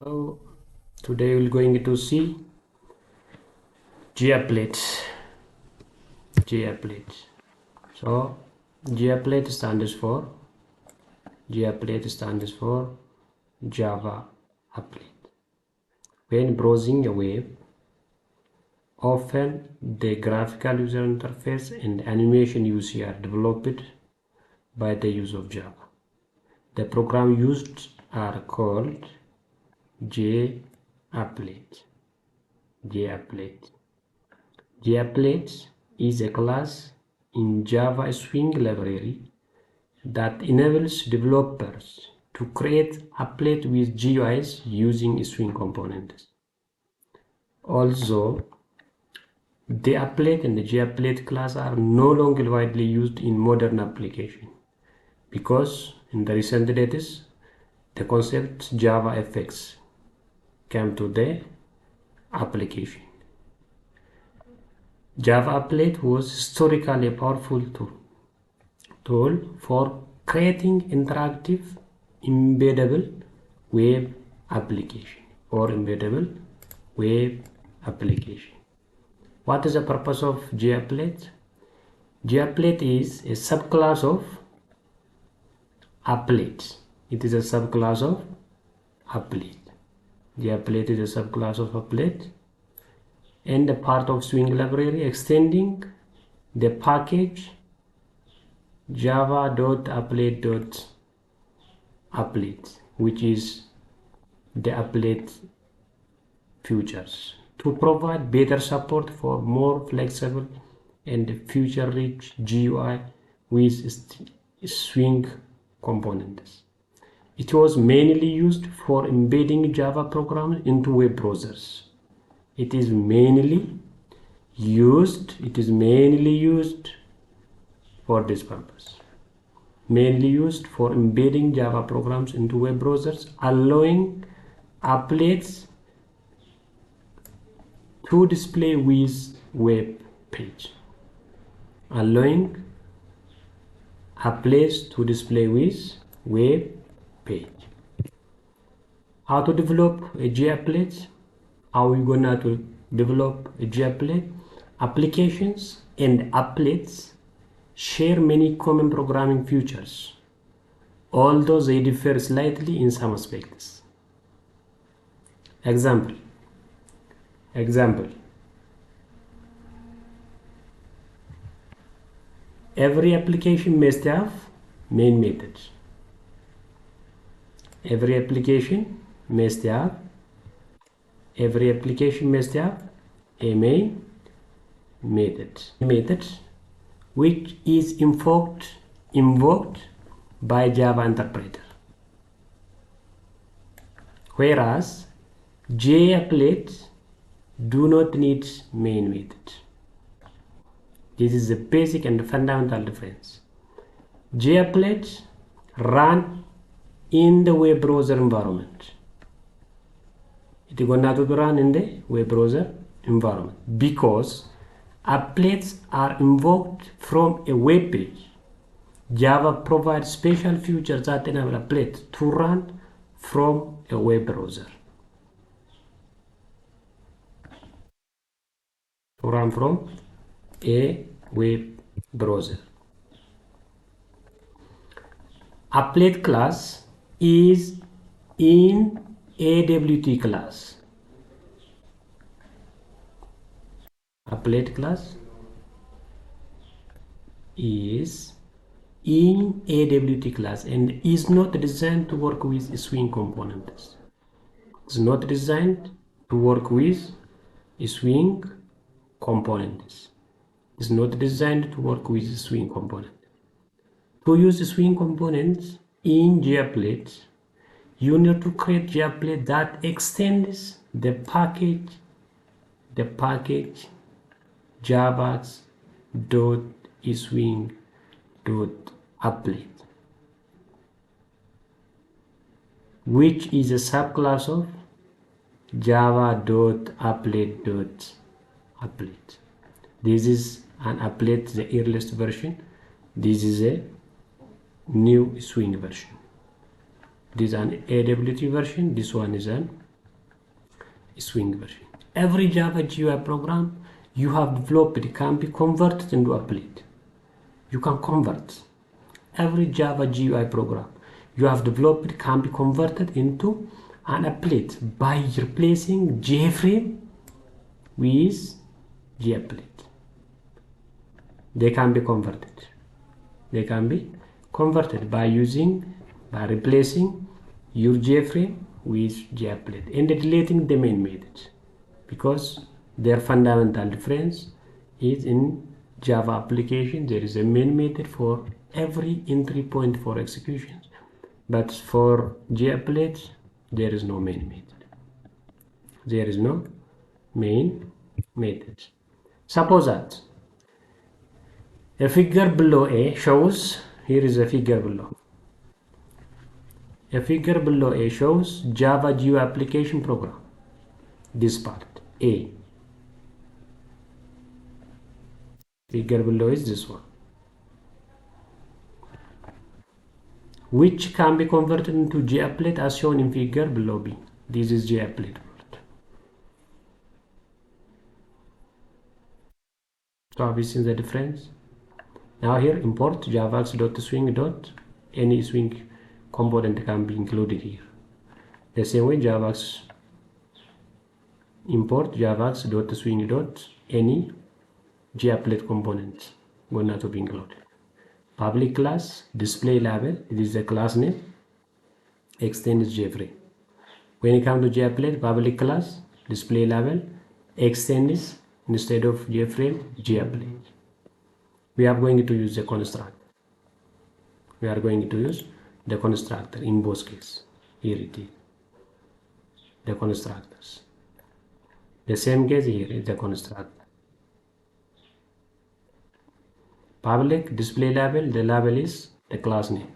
So today we're going to see JApplet. JApplet. So JApplet stands for Java applet. When browsing a web, often the graphical user interface and animation you see are developed by the use of Java. The program used are called JApplet. JApplet. JApplet is a class in Java Swing library that enables developers to create applet with GUIs using Swing components. Also, the applet and the JApplet class are no longer widely used in modern applications because in the recent days, the concept JavaFX came to the application. JApplet was historically a powerful tool for creating interactive embeddable web application or embeddable web application. What is the purpose of JApplet? JApplet is a subclass of Applet. It is a subclass of Applet. JApplet is a subclass of Applet and a part of Swing library extending the package java.applet.applet, which is the applet features to provide better support for more flexible and feature-rich GUI with Swing components. It was mainly used for embedding Java programs into web browsers. It is mainly used for this purpose. Mainly used for embedding Java programs into web browsers, allowing applets to display with web page. Allowing applets to display with web page. How to develop a JApplet? How are we gonna to develop a JApplet? Applications and applets share many common programming features, although they differ slightly in some aspects. Example. Every application must have main methods. Every application must have a main method which is invoked by Java interpreter, whereas JApplet do not need main method. This is the basic and fundamental difference. JApplet run in the web browser environment. It is going to run in the web browser environment because applets are invoked from a web page. Java provides special features that enable applet to run from a web browser. Applet class is in AWT class. Applet class is in AWT class and is not designed to work with Swing components. It's not designed to work with Swing components. It's not designed to work with Swing component. To use Swing components in JApplet, you need to create JApplet that extends the package java.swing.applet, which is a subclass of java.applet.applet. This is an applet, the earliest version. This is a new Swing version. This is an AWT version. This one is an swing version. Every Java GUI program you have developed can be converted into Applet. You can convert every Java GUI program you have developed can be converted into an applet by replacing JFrame with JApplet. They can be converted. They can be converted by replacing your JFrame with JApplet and deleting the main method, because their fundamental difference is in Java application there is a main method for every entry point for executions, but for JApplet there is no main method. There is no main method. Suppose that a figure below A shows, here is a figure below. A figure below A shows Java GUI application program. This part, A. Figure below is this one, which can be converted into JApplet as shown in figure below B. This is JApplet part. So have you seen the difference? Now here import javax.swing. Any swing component can be included here. The same way javax import javax.swing. Any JApplet component going to be included. Public class display label, it is the class name, extend is JFrame. When it comes to JApplet, public class display label, extend is instead of JFrame, JApplet. We are going to use the constructor. We are going to use the constructor in both cases. Here it is, the constructors. The same case here is the constructor. Public display label, the label is the class name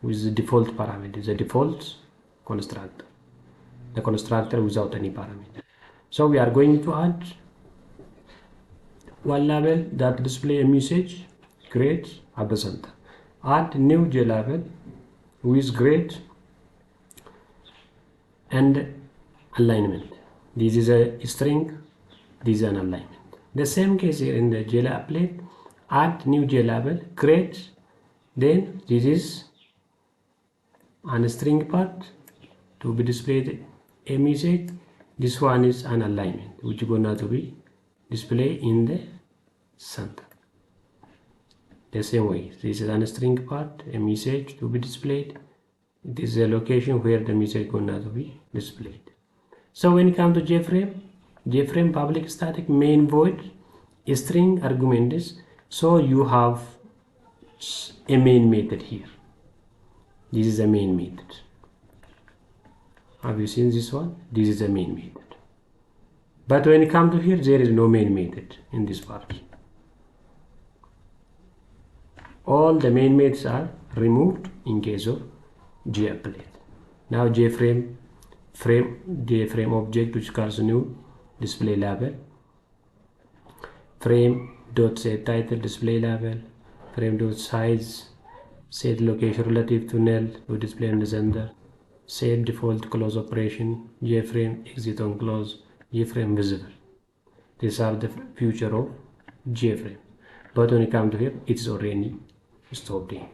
with the default parameter, the default constructor, the constructor without any parameter. So we are going to add one label that display a message, great, at the center. Add new JLabel with great and alignment. This is a string, this is an alignment. The same case here in the JApplet. Add new JLabel, create, then this is an string part to be displayed a message. This one is an alignment which is going to be displayed in the center. The same way, this is an string part, a message to be displayed. This is a location where the message is going to be displayed. So when it comes to JFrame public static main void string argument is, so you have a main method here. This is a main method. Have you seen this one? This is a main method. But when it comes to here, there is no main method in this part. All the main methods are removed in case of JApplet. Now JFrame object which calls new display label, frame dot set title display label, frame dot size, set location relative to null to display in the center, set default close operation, JFrame exit on close, JFrame visible. These are the future of JFrame. But when it comes to here, it is already stopped here.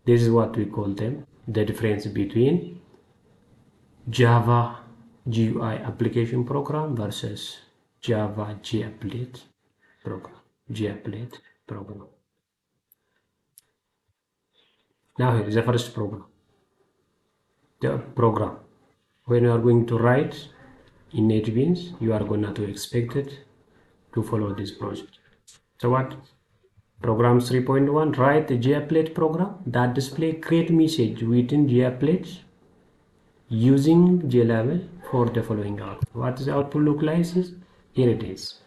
This is what we call them, the difference between Java GUI application program versus Java JApplet program. Now here is the first program. The program, when you are going to write in NetBeans, you are going to expect it to follow this process. So what? Program 3.1, write a JApplet program that display create message within JApplet using JLabel for the following output. What does the output look like? Here it is.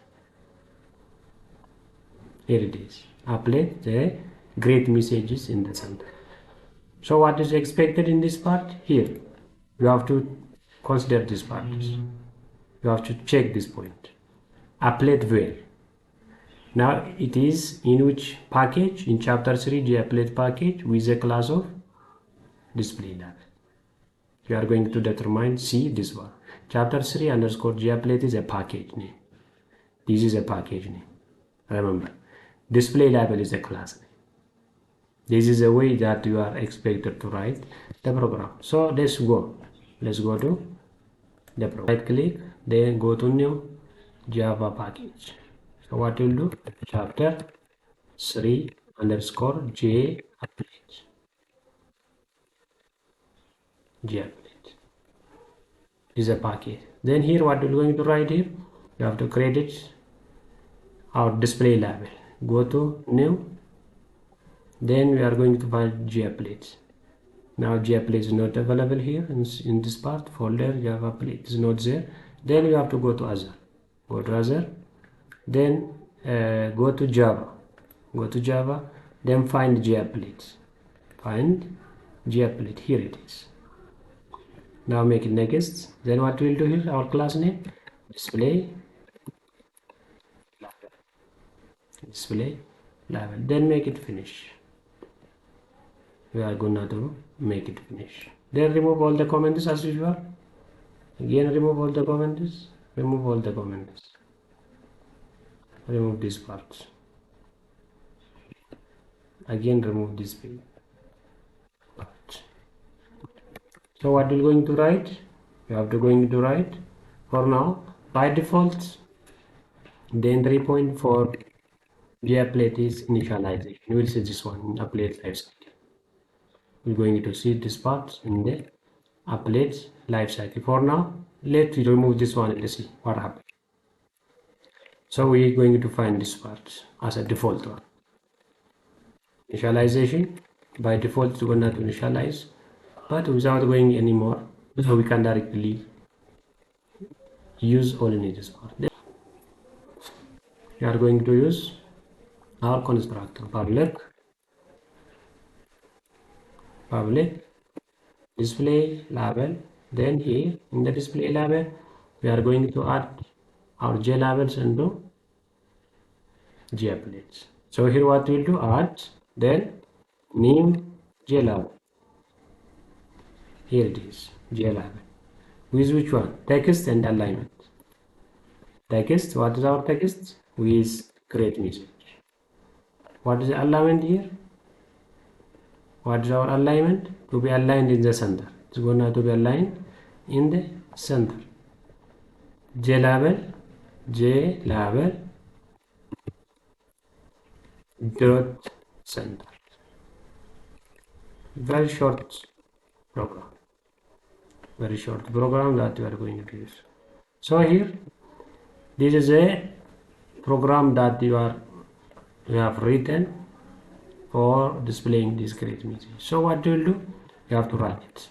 Here it is. Applet the great messages in the center. So what is expected in this part? Here you have to consider this part. You have to check this point. Applet where? Now it is in which package? In chapter 3 JApplet package with a class of display label. You are going to determine, see this one. Chapter 3 underscore JApplet is a package name. This is a package name. Remember, display label is a class name. This is a way that you are expected to write the program. So let's go to the program. Right click, then go to new Java package. So what you'll do, chapter 3 underscore JApplet. JApplet is a package. Then here what you're going to write here, you have to create it our display label. Go to new, then we are going to find JApplet. Now JApplet is not available here in this part folder. JApplet is not there. Then you have to go to other. Go to other. Then go to Java. Then find JApplet. Find JApplet. Here it is. Now make it next. Then what we'll do here? Our class name display label. Then make it finish. We are gonna to make it finish. Then remove all the comments as usual. Again remove all the comments. Remove all the comments. Remove this part. Again remove this part. So what you're going to write? You have to going to write for now by default. Then 3.4 JApplet is initialization. You will see this one in Applet lifecycle. We're going to see this part in the Applet lifecycle. For now, let's remove this one and see what happens. So we're going to find this part as a default one. Initialization by default it's going to initialize, but without going anymore, so we can directly use only this part. Then we are going to use our constructor public display label. Then here in the display label we are going to add our JLabels into JApplets. So here what we'll do, add, then name JLabel. Here it is, JLabel. With which one? Text and alignment. Text, what is our text? With create message. What is the alignment here? What is our alignment? To be aligned in the center. It's going to be aligned in the center. JLabel dot center. Very short program. Very short program that we are going to use. So here, this is a program that you have written for displaying this create message. So what you will do? You have to run it.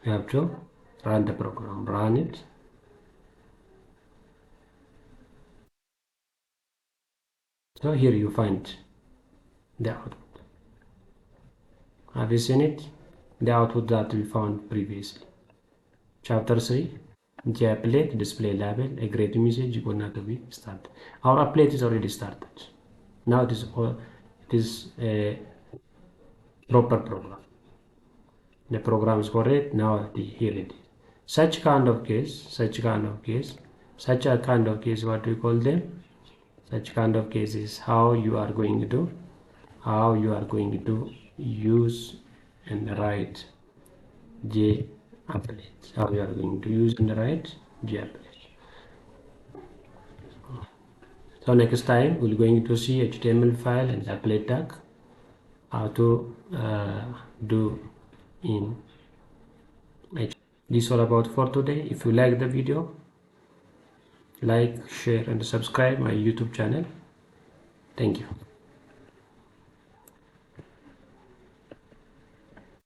You have to run the program. Run it. So here you find the output. Have you seen it? The output that we found previously. Chapter 3, JApplet display label, a great message going to be started. Our applet is already started. Now it is a proper program. The program is correct. Now here it is. Such a kind of case, what we call them? Such kind of case is how you are going to use and write JApplet. How you are going to use and write JApplet. So next time we're going to see HTML file and applet tag, how to do in HTML. This is all about for today. If you like the video, like, share and subscribe my YouTube channel. Thank you.